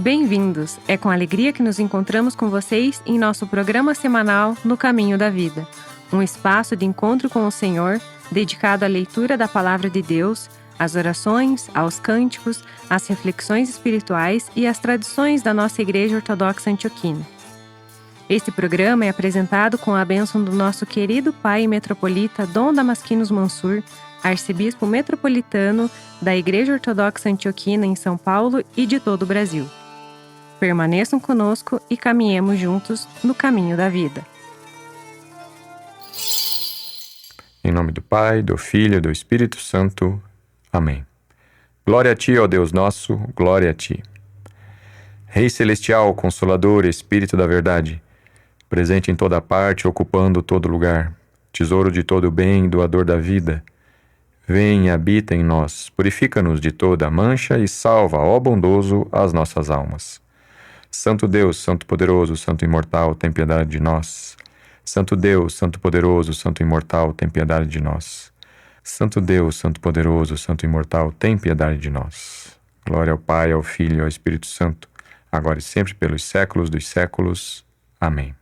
Bem-vindos! É com alegria que nos encontramos com vocês em nosso programa semanal No Caminho da Vida, um espaço de encontro com o Senhor, dedicado à leitura da Palavra de Deus, às orações, aos cânticos, às reflexões espirituais e às tradições da nossa Igreja Ortodoxa Antioquina. Este programa é apresentado com a bênção do nosso querido Pai Metropolita Dom Damasquinos Mansur, Arcebispo Metropolitano da Igreja Ortodoxa Antioquina em São Paulo e de todo o Brasil. Permaneçam conosco e caminhemos juntos no caminho da vida. Em nome do Pai, do Filho e do Espírito Santo. Amém. Glória a Ti, ó Deus nosso, glória a Ti. Rei Celestial, Consolador, Espírito da Verdade, presente em toda parte, ocupando todo lugar, tesouro de todo o bem, doador da vida, vem e habita em nós, purifica-nos de toda mancha e salva, ó bondoso, as nossas almas. Santo Deus, Santo Poderoso, Santo Imortal, tem piedade de nós. Santo Deus, Santo Poderoso, Santo Imortal, tem piedade de nós. Santo Deus, Santo Poderoso, Santo Imortal, tem piedade de nós. Glória ao Pai, ao Filho e ao Espírito Santo, agora e sempre pelos séculos dos séculos. Amém.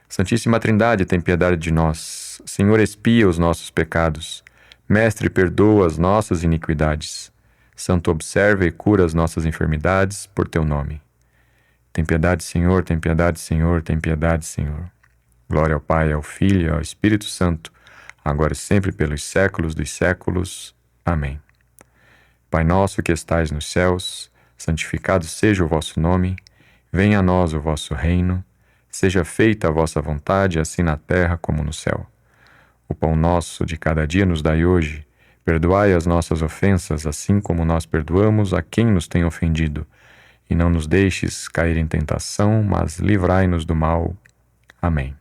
Santíssima Trindade, tem piedade de nós. Senhor, expia os nossos pecados. Mestre, perdoa as nossas iniquidades. Santo, observa e cura as nossas enfermidades por Teu nome. Tem piedade, Senhor, tem piedade, Senhor, tem piedade, Senhor. Glória ao Pai, ao Filho e ao Espírito Santo, agora e sempre pelos séculos dos séculos. Amém. Pai nosso que estais nos céus, santificado seja o vosso nome, venha a nós o vosso reino, seja feita a vossa vontade, assim na terra como no céu. O pão nosso de cada dia nos dai hoje, perdoai as nossas ofensas, assim como nós perdoamos a quem nos tem ofendido. E não nos deixes cair em tentação, mas livrai-nos do mal. Amém.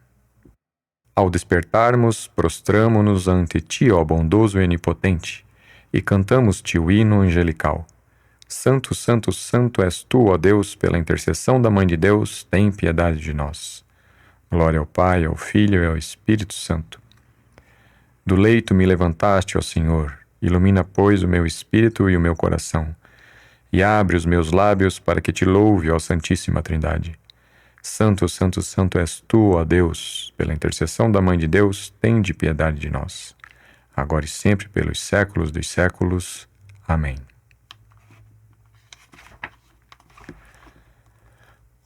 Ao despertarmos, prostramo-nos ante Ti, ó bondoso e onipotente, e cantamos-Te o hino angelical. Santo, Santo, Santo és Tu, ó Deus, pela intercessão da Mãe de Deus, tem piedade de nós. Glória ao Pai, ao Filho e ao Espírito Santo. Do leito me levantaste, ó Senhor, ilumina, pois, o meu espírito e o meu coração, e abre os meus lábios para que Te louve, ó Santíssima Trindade. Santo, Santo, Santo és Tu, ó Deus, pela intercessão da Mãe de Deus, tende piedade de nós, agora e sempre pelos séculos dos séculos. Amém.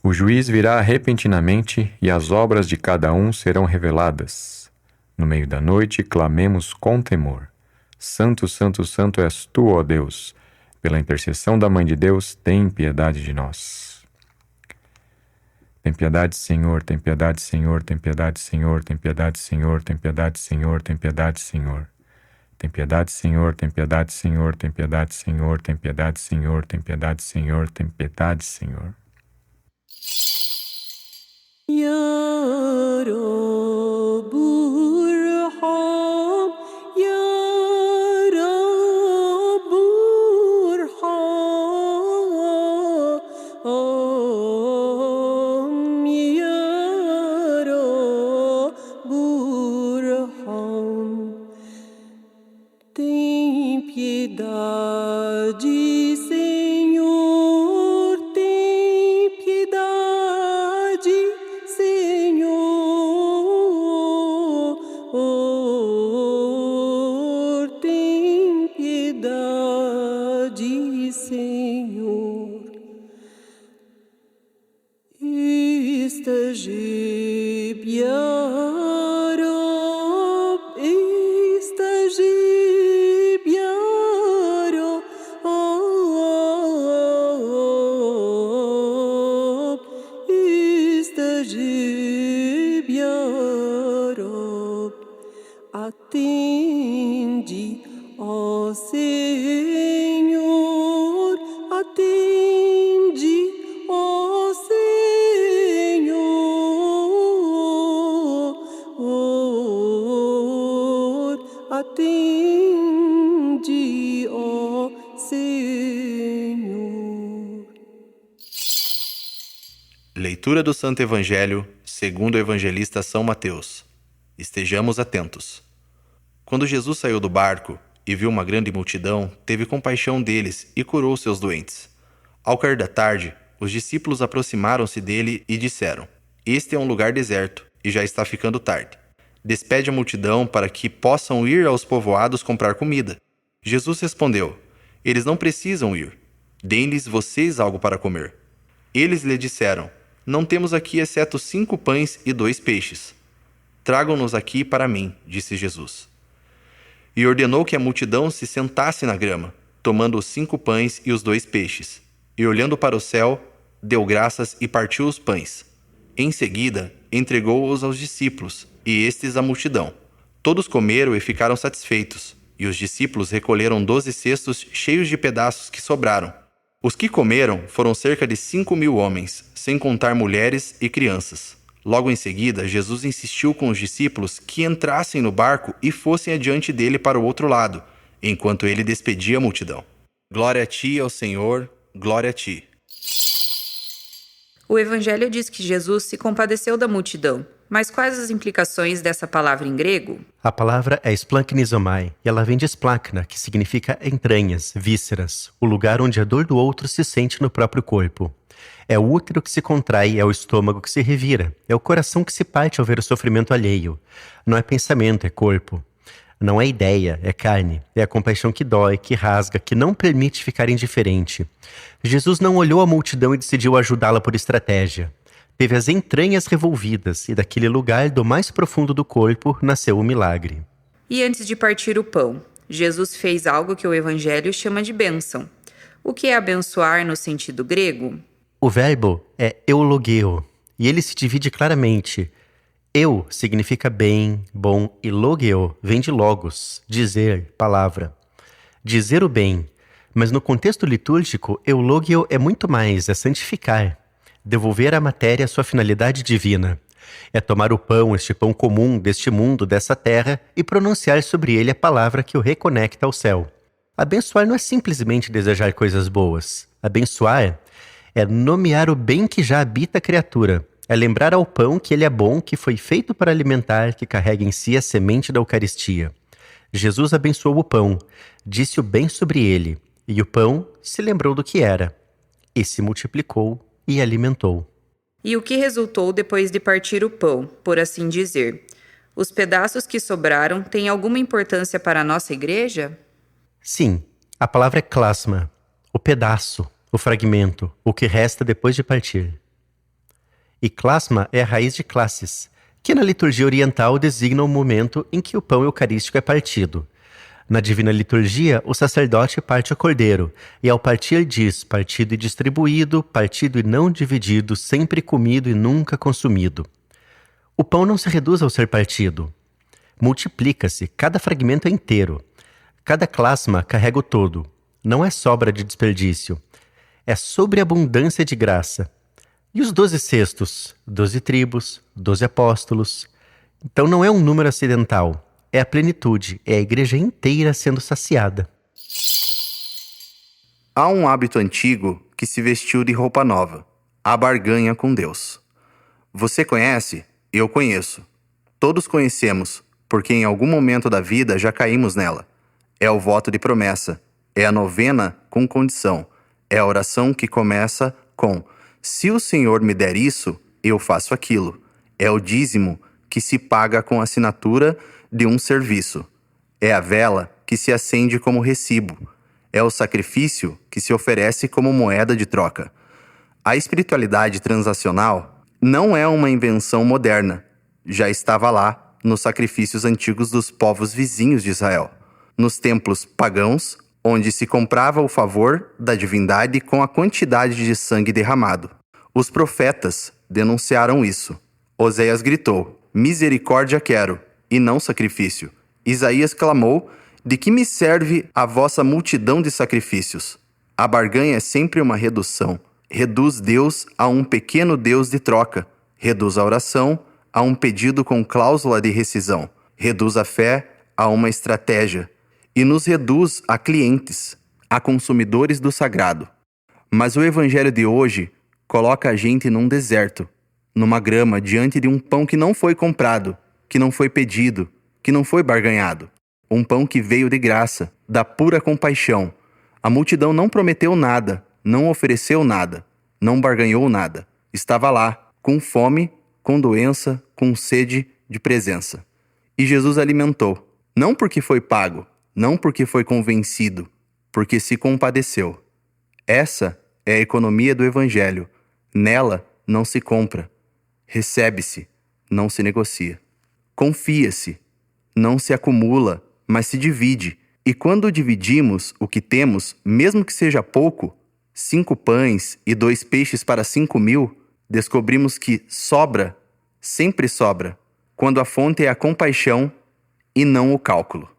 O juiz virá repentinamente e as obras de cada um serão reveladas. No meio da noite clamemos com temor. Santo, Santo, Santo és Tu, ó Deus, pela intercessão da Mãe de Deus, tem piedade de nós. Tem piedade, Senhor, tem piedade, Senhor, tem piedade, Senhor, tem piedade, Senhor, tem piedade, Senhor, tem piedade, Senhor. Tem piedade, Senhor, tem piedade, Senhor, tem piedade, Senhor, tem piedade, Senhor, tem piedade, Senhor, tem piedade, Senhor. Tem piedade, Senhor, tem piedade, Senhor, tem piedade, Senhor. Atende, ó Senhor, atende, ó Senhor, atende, ó Senhor. Leitura do Santo Evangelho segundo o evangelista São Mateus. Estejamos atentos. Quando Jesus saiu do barco e viu uma grande multidão, teve compaixão deles e curou seus doentes. Ao cair da tarde, os discípulos aproximaram-se dele e disseram: Este é um lugar deserto, e já está ficando tarde. Despede a multidão para que possam ir aos povoados comprar comida. Jesus respondeu: Eles não precisam ir. Deem-lhes vocês algo para comer. Eles lhe disseram: Não temos aqui exceto 5 pães e 2 peixes. Tragam-nos aqui para mim, disse Jesus. E ordenou que a multidão se sentasse na grama, tomando os 5 pães e os 2 peixes. E olhando para o céu, deu graças e partiu os pães. Em seguida, entregou-os aos discípulos, e estes à multidão. Todos comeram e ficaram satisfeitos, e os discípulos recolheram 12 cestos cheios de pedaços que sobraram. Os que comeram foram cerca de 5.000 homens, sem contar mulheres e crianças. Logo em seguida, Jesus insistiu com os discípulos que entrassem no barco e fossem adiante dele para o outro lado, enquanto ele despedia a multidão. Glória a ti, ó Senhor, glória a ti. O Evangelho diz que Jesus se compadeceu da multidão. Mas quais as implicações dessa palavra em grego? A palavra é splanchnizomai, e ela vem de splachna, que significa entranhas, vísceras, o lugar onde a dor do outro se sente no próprio corpo. É o útero que se contrai, é o estômago que se revira, é o coração que se parte ao ver o sofrimento alheio. Não é pensamento, é corpo. Não é ideia, é carne. É a compaixão que dói, que rasga, que não permite ficar indiferente. Jesus não olhou a multidão e decidiu ajudá-la por estratégia. Teve as entranhas revolvidas, e daquele lugar do mais profundo do corpo nasceu o milagre. E antes de partir o pão, Jesus fez algo que o Evangelho chama de bênção. O que é abençoar no sentido grego? O verbo é eulogeo, e ele se divide claramente. Eu significa bem, bom, e logeo vem de logos, dizer, palavra. Dizer o bem, mas no contexto litúrgico, eulogeo é muito mais, é santificar. Devolver à matéria sua finalidade divina. É tomar o pão, este pão comum deste mundo, dessa terra, e pronunciar sobre ele a palavra que o reconecta ao céu. Abençoar não é simplesmente desejar coisas boas. Abençoar é nomear o bem que já habita a criatura. É lembrar ao pão que ele é bom, que foi feito para alimentar, que carrega em si a semente da Eucaristia. Jesus abençoou o pão, disse o bem sobre ele, e o pão se lembrou do que era, e se multiplicou e alimentou. E o que resultou depois de partir o pão, por assim dizer? Os pedaços que sobraram têm alguma importância para a nossa igreja? Sim, a palavra é klasma, o pedaço, o fragmento, o que resta depois de partir. E klasma é a raiz de classes, que na liturgia oriental designa o momento em que o pão eucarístico é partido. Na Divina Liturgia, o sacerdote parte o cordeiro, e ao partir diz, partido e distribuído, partido e não dividido, sempre comido e nunca consumido. O pão não se reduz ao ser partido. Multiplica-se, cada fragmento é inteiro. Cada clasma carrega o todo. Não é sobra de desperdício. É sobreabundância de graça. E os 12 cestos, 12 tribos, 12 apóstolos. Então não é um número acidental. É a plenitude, é a igreja inteira sendo saciada. Há um hábito antigo que se vestiu de roupa nova, a barganha com Deus. Você conhece? Eu conheço. Todos conhecemos, porque em algum momento da vida já caímos nela. É o voto de promessa, é a novena com condição, é a oração que começa com: se o Senhor me der isso, eu faço aquilo. É o dízimo que se paga com a assinatura de um serviço. É a vela que se acende como recibo. É o sacrifício que se oferece como moeda de troca. A espiritualidade transacional não é uma invenção moderna. Já estava lá nos sacrifícios antigos dos povos vizinhos de Israel, nos templos pagãos, onde se comprava o favor da divindade com a quantidade de sangue derramado. Os profetas denunciaram isso. Oséias gritou: misericórdia quero, e não sacrifício. Isaías clamou: de que me serve a vossa multidão de sacrifícios? A barganha é sempre uma redução. Reduz Deus a um pequeno Deus de troca. Reduz a oração a um pedido com cláusula de rescisão. Reduz a fé a uma estratégia. E nos reduz a clientes, a consumidores do sagrado. Mas o evangelho de hoje coloca a gente num deserto, numa grama, diante de um pão que não foi comprado, que não foi pedido, que não foi barganhado. Um pão que veio de graça, da pura compaixão. A multidão não prometeu nada, não ofereceu nada, não barganhou nada. Estava lá, com fome, com doença, com sede de presença. E Jesus alimentou, não porque foi pago, não porque foi convencido, porque se compadeceu. Essa é a economia do Evangelho. Nela não se compra. Recebe-se, não se negocia. Confia-se, não se acumula, mas se divide. E quando dividimos o que temos, mesmo que seja pouco, 5 pães e 2 peixes para 5.000, descobrimos que sobra, sempre sobra, quando a fonte é a compaixão e não o cálculo.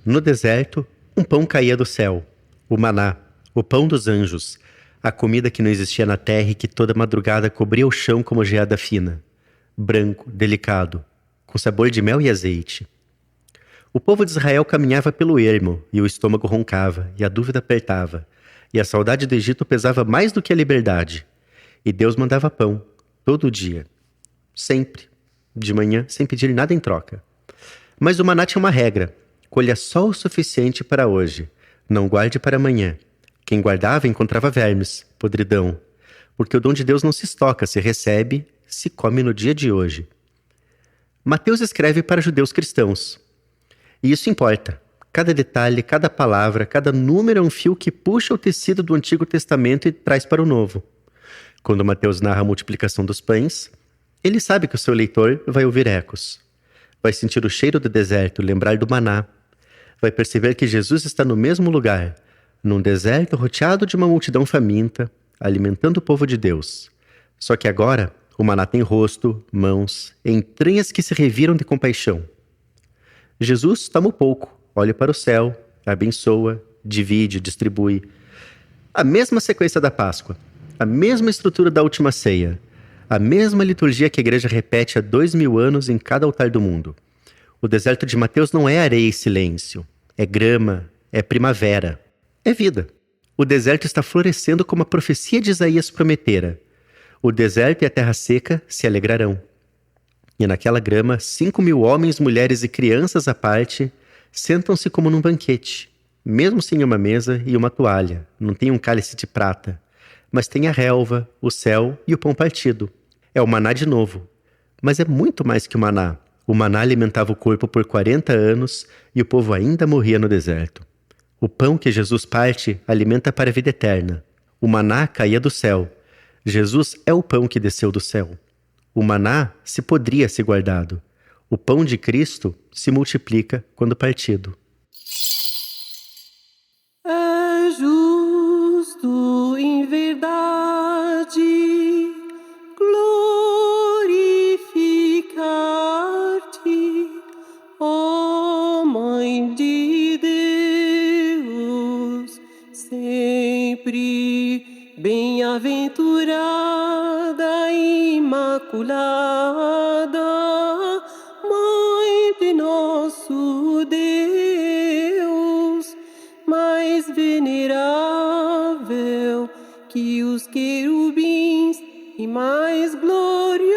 No deserto, um pão caía do céu, o maná, o pão dos anjos, a comida que não existia na terra e que toda madrugada cobria o chão como geada fina, branco, delicado, com sabor de mel e azeite. O povo de Israel caminhava pelo ermo, e o estômago roncava, e a dúvida apertava, e a saudade do Egito pesava mais do que a liberdade. E Deus mandava pão, todo dia, sempre, de manhã, sem pedir nada em troca. Mas o maná tinha uma regra: colha só o suficiente para hoje, não guarde para amanhã. Quem guardava encontrava vermes, podridão, porque o dom de Deus não se estoca, se recebe, se come no dia de hoje. Mateus escreve para judeus cristãos. E isso importa. Cada detalhe, cada palavra, cada número é um fio que puxa o tecido do Antigo Testamento e traz para o Novo. Quando Mateus narra a multiplicação dos pães, ele sabe que o seu leitor vai ouvir ecos. Vai sentir o cheiro do deserto, lembrar do maná. Vai perceber que Jesus está no mesmo lugar, num deserto rodeado de uma multidão faminta, alimentando o povo de Deus. Só que agora, o maná tem rosto, mãos, entranhas que se reviram de compaixão. Jesus toma um pouco, olha para o céu, abençoa, divide, distribui. A mesma sequência da Páscoa, a mesma estrutura da última ceia, a mesma liturgia que a igreja repete há 2000 anos em cada altar do mundo. O deserto de Mateus não é areia e silêncio, é grama, é primavera, é vida. O deserto está florescendo como a profecia de Isaías prometera. O deserto e a terra seca se alegrarão. E naquela grama, 5.000 homens, mulheres e crianças à parte sentam-se como num banquete, mesmo sem uma mesa e uma toalha. Não tem um cálice de prata, mas tem a relva, o céu e o pão partido. É o maná de novo, mas é muito mais que o maná. O maná alimentava o corpo por 40 anos e o povo ainda morria no deserto. O pão que Jesus parte alimenta para a vida eterna. O maná caía do céu. Jesus é o pão que desceu do céu. O maná se poderia ser guardado. O pão de Cristo se multiplica quando partido. É justo em verdade glorificar-te, ó Mãe de Deus, sempre bem-aventurada e imaculada, Mãe de nosso Deus, mais venerável que os querubins e mais gloriosa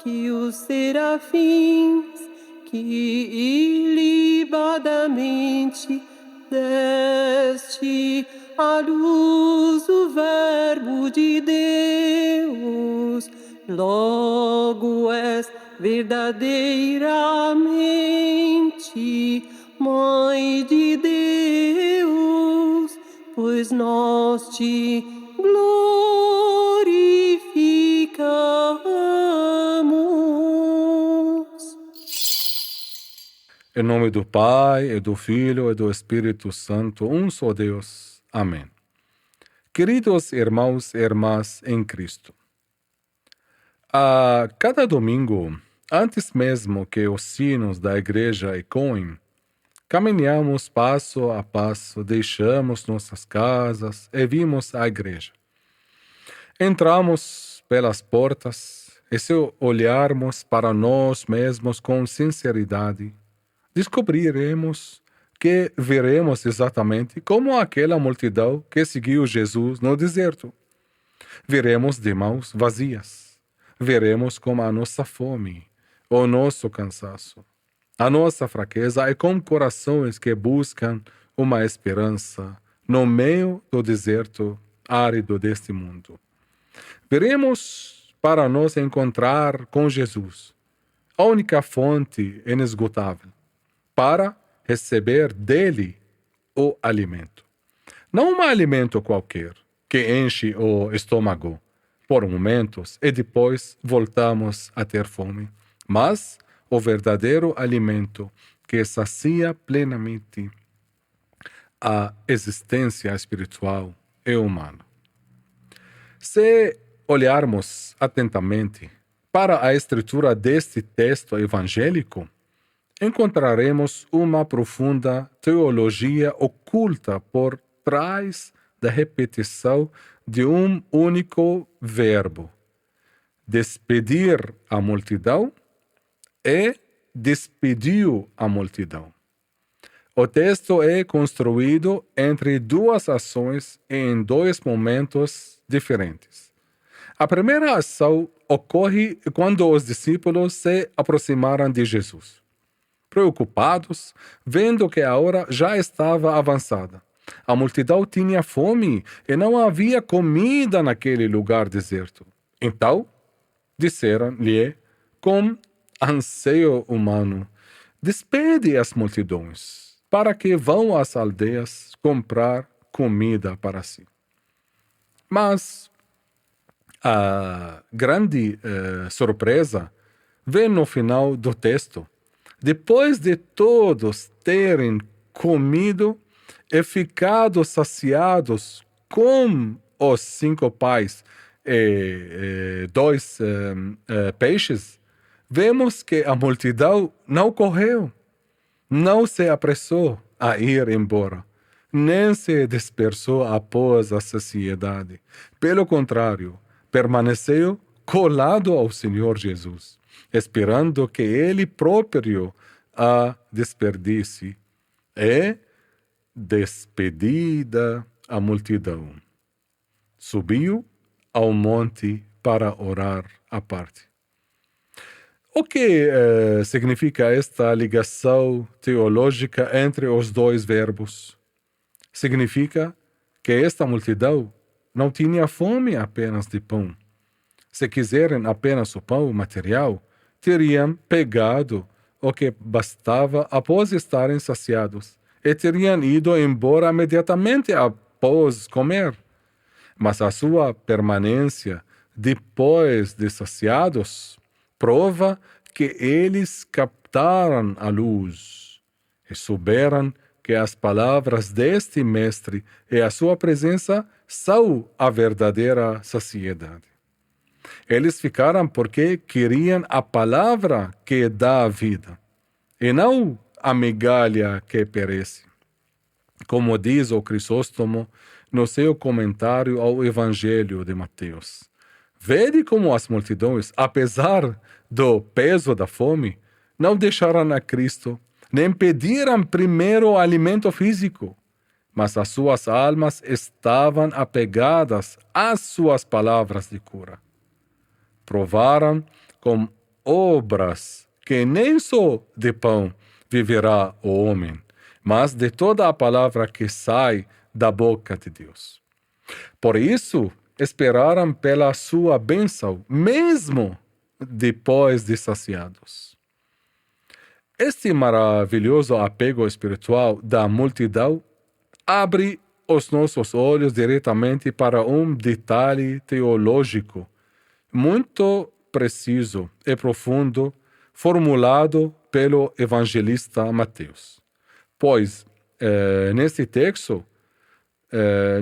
que os serafins, que ilibadamente deste à luz o Verbo de Deus. Logo és verdadeiramente Mãe de Deus, pois nós te glorificamos. Em nome do Pai, e do Filho, e do Espírito Santo, um só Deus. Amém. Queridos irmãos e irmãs em Cristo, a cada domingo, antes mesmo que os sinos da igreja ecoem, caminhamos passo a passo, deixamos nossas casas e vimos a igreja. Entramos pelas portas e, se olharmos para nós mesmos com sinceridade, descobriremos que veremos exatamente como aquela multidão que seguiu Jesus no deserto. Veremos de mãos vazias. Veremos como a nossa fome, o nosso cansaço. A nossa fraqueza é com corações que buscam uma esperança no meio do deserto árido deste mundo. Veremos para nos encontrar com Jesus, a única fonte inesgotável, para receber dele o alimento. Não um alimento qualquer, que enche o estômago por momentos e depois voltamos a ter fome, mas o verdadeiro alimento que sacia plenamente a existência espiritual e humana. Se olharmos atentamente para a estrutura deste texto evangélico, encontraremos uma profunda teologia oculta por trás da repetição de um único verbo: despedir a multidão e despediu a multidão. O texto é construído entre duas ações e em dois momentos diferentes. A primeira ação ocorre quando os discípulos se aproximaram de Jesus, preocupados, vendo que a hora já estava avançada. A multidão tinha fome e não havia comida naquele lugar deserto. Então, disseram-lhe com anseio humano: despede as multidões, para que vão às aldeias comprar comida para si. Mas a grande surpresa vem no final do texto. Depois de todos terem comido e ficado saciados com os 5 pães e 2 peixes, vemos que a multidão não correu, não se apressou a ir embora, nem se dispersou após a saciedade. Pelo contrário, permaneceu colado ao Senhor Jesus, esperando que Ele próprio a despedisse. E, despedida a multidão, subiu ao monte para orar à parte. O que significa esta ligação teológica entre os dois verbos? Significa que esta multidão não tinha fome apenas de pão. Se quiserem apenas o pão material, teriam pegado o que bastava após estarem saciados e teriam ido embora imediatamente após comer. Mas a sua permanência depois de saciados prova que eles captaram a luz e souberam que as palavras deste mestre e a sua presença são a verdadeira saciedade. Eles ficaram porque queriam a palavra que dá a vida, e não a migalha que perece. Como diz o Crisóstomo no seu comentário ao Evangelho de Mateus: vede como as multidões, apesar do peso da fome, não deixaram a Cristo, nem pediram primeiro o alimento físico, mas as suas almas estavam apegadas às suas palavras de cura. Provaram com obras que nem só de pão viverá o homem, mas de toda a palavra que sai da boca de Deus. Por isso, esperaram pela sua bênção, mesmo depois de saciados. Este maravilhoso apego espiritual da multidão abre os nossos olhos diretamente para um detalhe teológico muito preciso e profundo, formulado pelo evangelista Mateus. Pois, neste texto,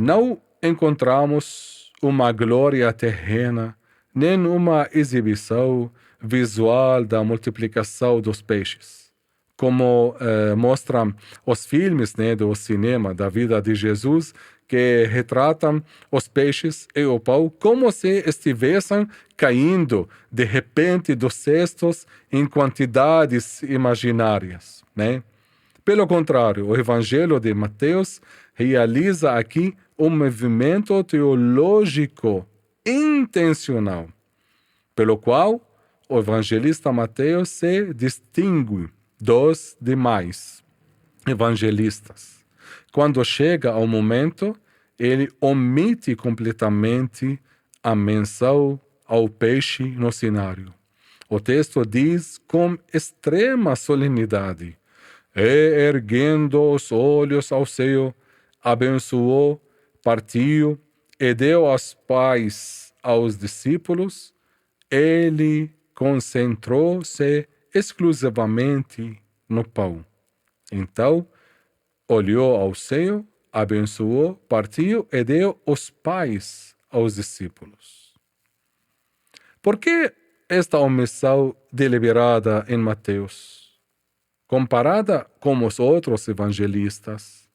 não encontramos uma glória terrena, nem uma exibição visual da multiplicação dos peixes, como mostram os filmes do cinema da vida de Jesus, que retratam os peixes e o pão como se estivessem caindo de repente dos cestos em quantidades imaginárias, Pelo contrário, o Evangelho de Mateus realiza aqui um movimento teológico intencional, pelo qual o evangelista Mateus se distingue dos demais evangelistas. Quando chega ao momento, ele omite completamente a menção ao peixe no cenário. O texto diz com extrema solenidade: e erguendo os olhos ao céu, abençoou, partiu e deu aos pais, aos discípulos. Ele concentrou-se exclusivamente no pão. Então, olhou ao céu, abençoou, partiu e deu aos pais, aos discípulos. Por que esta omissão deliberada em Mateus? Comparada com os outros evangelistas,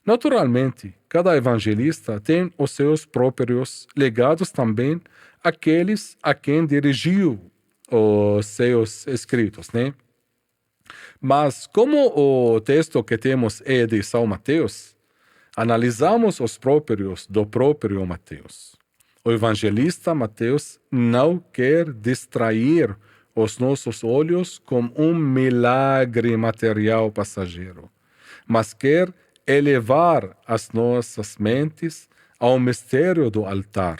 naturalmente, cada evangelista tem os seus próprios legados também, aqueles a quem dirigiu os seus escritos, né? Mas como o texto que temos é de São Mateus, analisamos os próprios do próprio Mateus. O evangelista Mateus não quer distrair os nossos olhos com um milagre material passageiro, mas quer elevar as nossas mentes ao mistério do altar.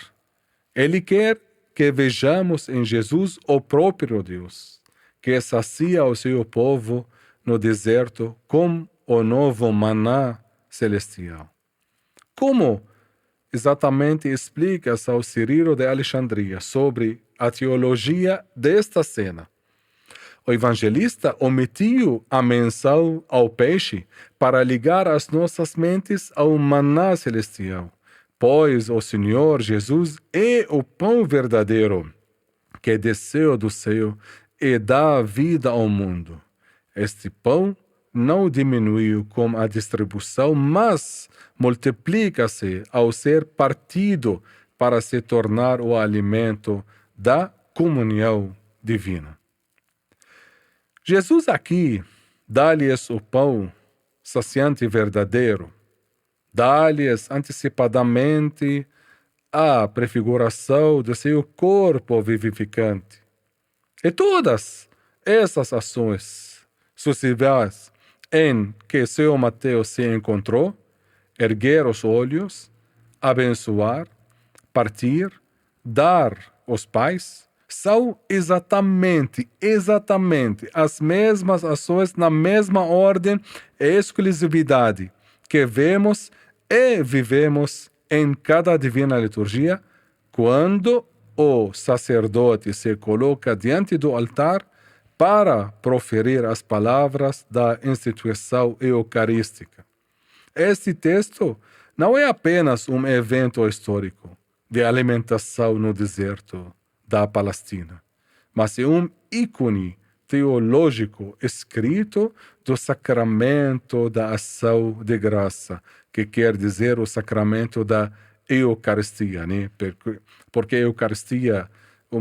Ele quer que vejamos em Jesus o próprio Deus, que sacia o seu povo no deserto com o novo maná celestial. Como exatamente explica São Cirilo de Alexandria sobre a teologia desta cena? O evangelista omitiu a menção ao peixe para ligar as nossas mentes ao maná celestial, pois o Senhor Jesus é o pão verdadeiro que desceu do céu e dá vida ao mundo. Este pão não diminuiu com a distribuição, mas multiplica-se ao ser partido para se tornar o alimento da comunhão divina. Jesus aqui dá-lhes o pão saciante e verdadeiro, dá-lhes antecipadamente a prefiguração do seu corpo vivificante. E todas essas ações sucessivas em que São Mateus se encontrou, erguer os olhos, abençoar, partir, dar aos pais, são exatamente as mesmas ações na mesma ordem e exclusividade que vemos e vivemos em cada divina liturgia, quando o sacerdote se coloca diante do altar para proferir as palavras da instituição eucarística. Este texto não é apenas um evento histórico de alimentação no deserto da Palestina, mas é um ícone teológico escrito do sacramento da ação de graça, que quer dizer o sacramento da Eucaristia, né? Porque Eucaristia é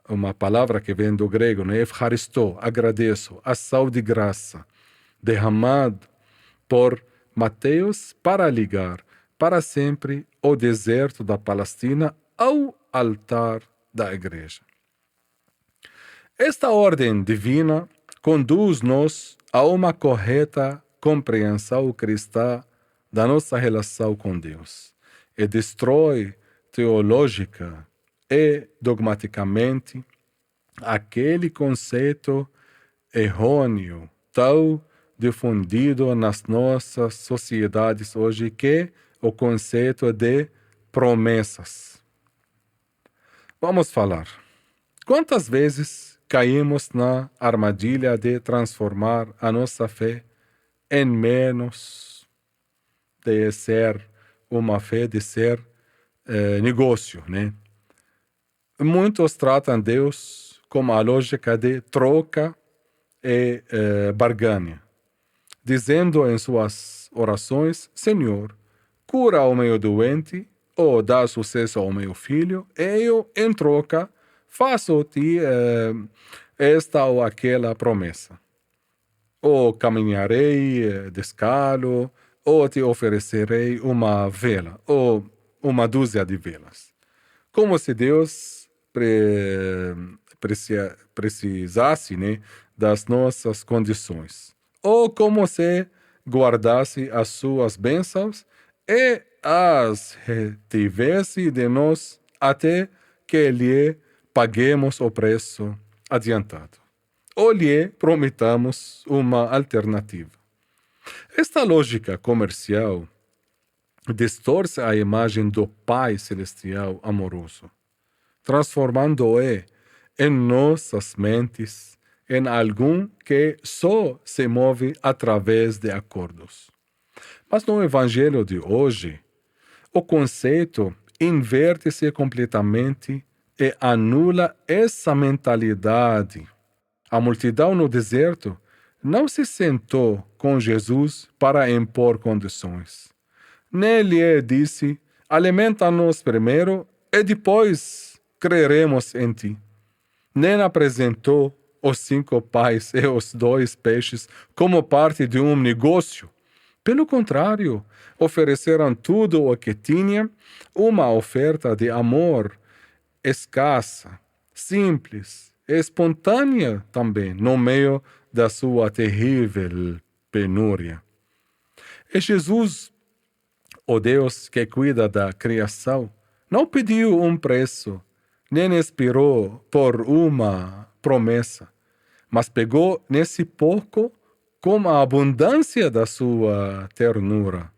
uma palavra que vem do grego, né? Evcharisto, agradeço, ação de graça, derramado por Mateus para ligar para sempre o deserto da Palestina ao altar da Igreja. Esta ordem divina conduz-nos a uma correta compreensão cristã da nossa relação com Deus e destrói teológica e dogmaticamente aquele conceito errôneo tão difundido nas nossas sociedades hoje, que é o conceito de promessas. Vamos falar. Quantas vezes caímos na armadilha de transformar a nossa fé em menos de ser uma fé, de ser negócio, né? Muitos tratam Deus como a lógica de troca e barganha, dizendo em suas orações: Senhor, cura o meu doente, ou dá sucesso ao meu filho, e eu, em troca, faço-te esta ou aquela promessa. Ou caminharei descalço, ou te oferecerei uma vela, ou uma dúzia de velas. Como se Deus precisasse, né, das nossas condições, ou como se guardasse as suas bênçãos e as retivesse de nós até que lhe paguemos o preço adiantado, ou lhe prometamos uma alternativa. Esta lógica comercial distorce a imagem do Pai Celestial amoroso, transformando-o em nossas mentes em algum que só se move através de acordos. Mas no Evangelho de hoje, o conceito inverte-se completamente e anula essa mentalidade. A multidão no deserto não se sentou com Jesus para impor condições. Nem lhe disse: alimenta-nos primeiro e depois creremos em ti. Nem apresentou os 5 pães e os 2 peixes como parte de um negócio. Pelo contrário, ofereceram tudo o que tinham, uma oferta de amor escassa, simples, espontânea também, no meio da sua terrível penúria. E Jesus, o Deus que cuida da criação, não pediu um preço, nem esperou por uma promessa, mas pegou nesse pouco com a abundância da sua ternura,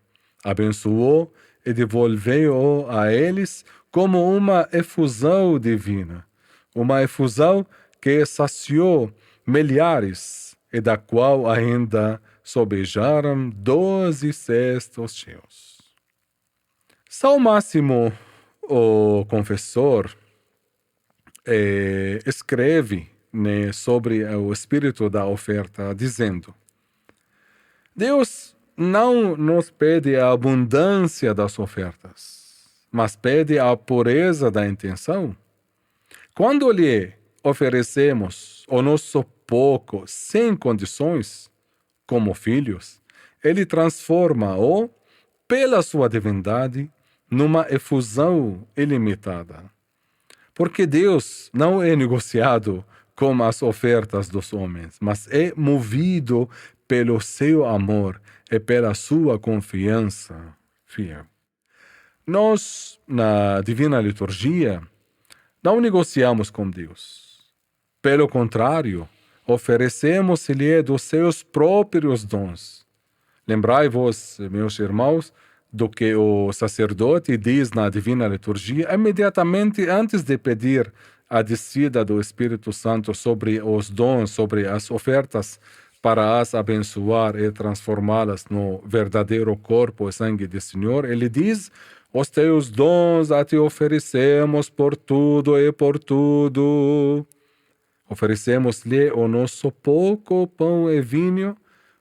abençoou e devolveu a eles como uma efusão divina, uma efusão que saciou milhares e da qual ainda sobejaram 12 cestos cheios. São Máximo, o confessor, escreve sobre o espírito da oferta, dizendo: Deus não nos pede a abundância das ofertas, mas pede a pureza da intenção. Quando lhe oferecemos o nosso pouco sem condições, como filhos, ele transforma-o, pela sua divindade, numa efusão ilimitada. Porque Deus não é negociado com as ofertas dos homens, mas é movido pelo seu amor e pela sua confiança fiel. Nós, na Divina Liturgia, não negociamos com Deus. Pelo contrário, oferecemos-lhe dos seus próprios dons. Lembrai-vos, meus irmãos, do que o sacerdote diz na Divina Liturgia imediatamente antes de pedir a descida do Espírito Santo sobre os dons, sobre as ofertas, para as abençoar e transformá-las no verdadeiro corpo e sangue do Senhor. Ele diz: os teus dons a te oferecemos por tudo e por tudo. Oferecemos-lhe o nosso pouco pão e vinho,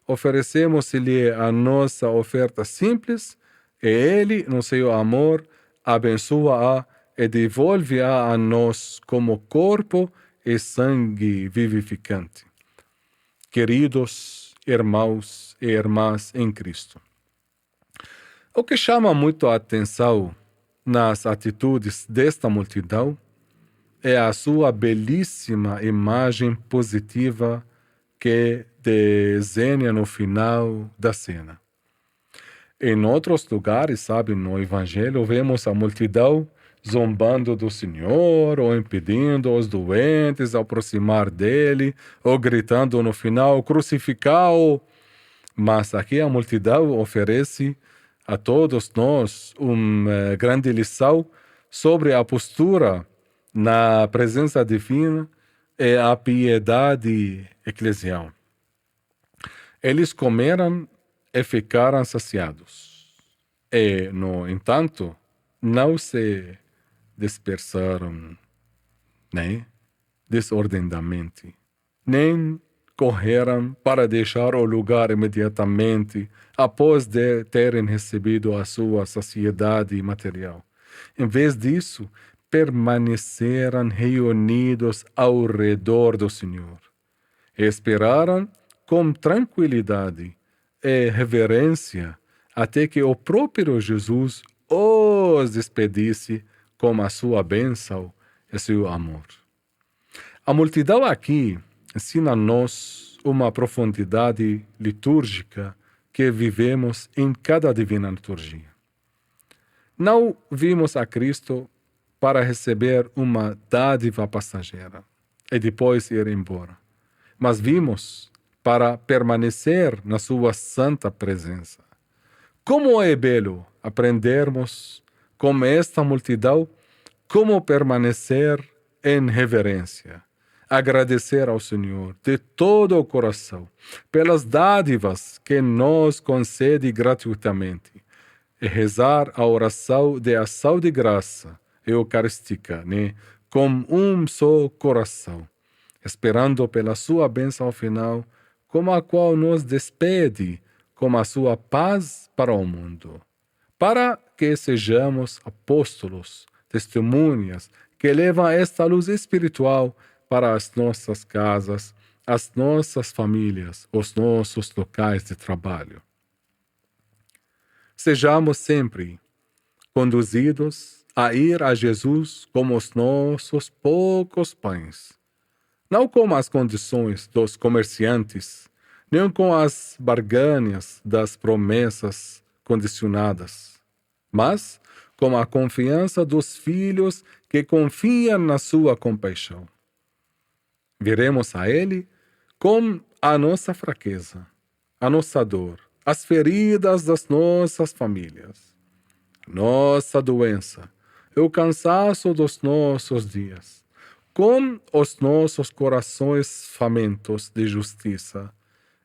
oferecemos-lhe a nossa oferta simples, e ele, no seu amor, abençoa-a e devolve-a a nós como corpo e sangue vivificante. Queridos irmãos e irmãs em Cristo, o que chama muito a atenção nas atitudes desta multidão é a sua belíssima imagem positiva que desenha no final da cena. Em outros lugares, no Evangelho, vemos a multidão zombando do Senhor, ou impedindo os doentes a aproximar dele, ou gritando no final: crucificá-o. Mas aqui a multidão oferece a todos nós uma grande lição sobre a postura na presença divina e a piedade eclesial. Eles comeram e ficaram saciados. E, no entanto, não se dispersaram, desordenadamente, nem correram para deixar o lugar imediatamente após de terem recebido a sua saciedade material. Em vez disso, permaneceram reunidos ao redor do Senhor. E esperaram com tranquilidade e reverência até que o próprio Jesus os despedisse com a sua bênção e seu amor. A multidão aqui ensina-nos uma profundidade litúrgica que vivemos em cada divina liturgia. Não vimos a Cristo para receber uma dádiva passageira e depois ir embora, mas vimos para permanecer na sua santa presença. Como é belo aprendermos com esta multidão como permanecer em reverência, agradecer ao Senhor de todo o coração pelas dádivas que nos concede gratuitamente e rezar a oração de ação de graça eucarística, com um só coração, esperando pela sua bênção final, como a qual nos despede com a sua paz para o mundo, para que sejamos apóstolos, testemunhas que levam esta luz espiritual para as nossas casas, as nossas famílias, os nossos locais de trabalho. Sejamos sempre conduzidos a ir a Jesus como os nossos poucos pães, não com as condições dos comerciantes, nem com as barganhas das promessas condicionadas, mas com a confiança dos filhos que confiam na sua compaixão. Viremos a Ele com a nossa fraqueza, a nossa dor, as feridas das nossas famílias, nossa doença, o cansaço dos nossos dias, com os nossos corações famintos de justiça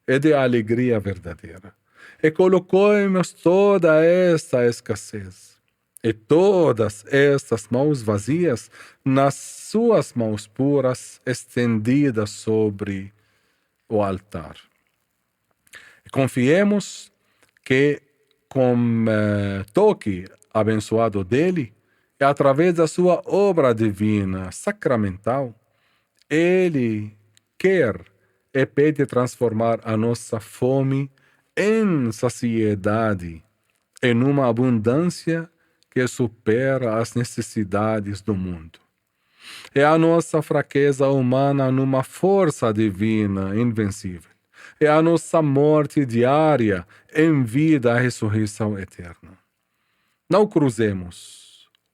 e de alegria verdadeira. E colocamos toda esta escassez e todas estas mãos vazias nas suas mãos puras estendidas sobre o altar. E confiemos que com toque abençoado dele e através da sua obra divina sacramental, ele quer e pede transformar a nossa fome em saciedade, em uma abundância que supera as necessidades do mundo. É a nossa fraqueza humana numa força divina invencível. É a nossa morte diária em vida à ressurreição eterna. Não cruzemos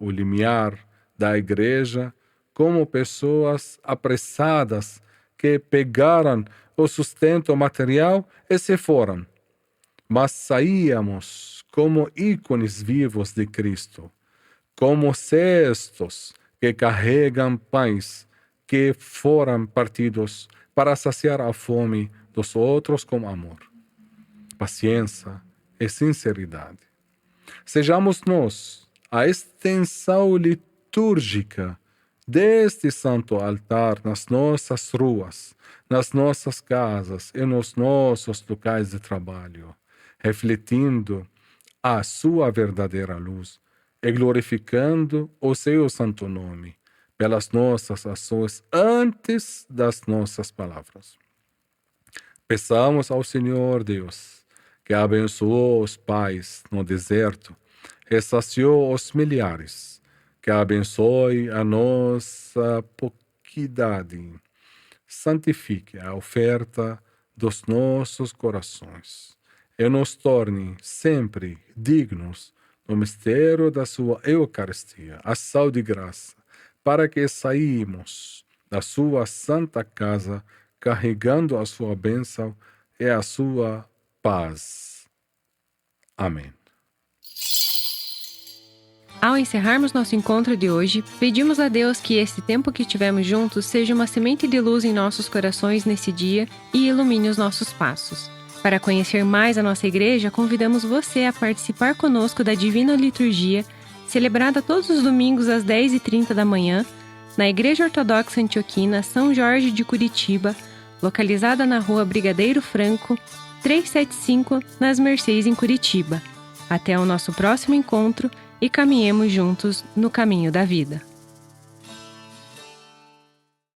o limiar da igreja como pessoas apressadas que pegaram o sustento material e se foram, mas saíamos como ícones vivos de Cristo, como cestos que carregam pães que foram partidos para saciar a fome dos outros com amor, paciência e sinceridade. Sejamos nós a extensão litúrgica deste santo altar nas nossas ruas, nas nossas casas e nos nossos locais de trabalho, refletindo a sua verdadeira luz e glorificando o seu santo nome pelas nossas ações antes das nossas palavras. Peçamos ao Senhor Deus, que abençoou os pais no deserto e saciou os milhares, que abençoe a nossa pouquidade, santifique a oferta dos nossos corações e nos torne sempre dignos do mistério da sua Eucaristia, ação de graça, para que saímos da sua santa casa carregando a sua bênção e a sua paz. Amém. Ao encerrarmos nosso encontro de hoje, pedimos a Deus que esse tempo que tivemos juntos seja uma semente de luz em nossos corações nesse dia e ilumine os nossos passos. Para conhecer mais a nossa igreja, convidamos você a participar conosco da Divina Liturgia, celebrada todos os domingos às 10h30 da manhã, na Igreja Ortodoxa Antioquina São Jorge de Curitiba, localizada na Rua Brigadeiro Franco, 375, nas Mercês, em Curitiba. Até o nosso próximo encontro e caminhemos juntos no caminho da vida.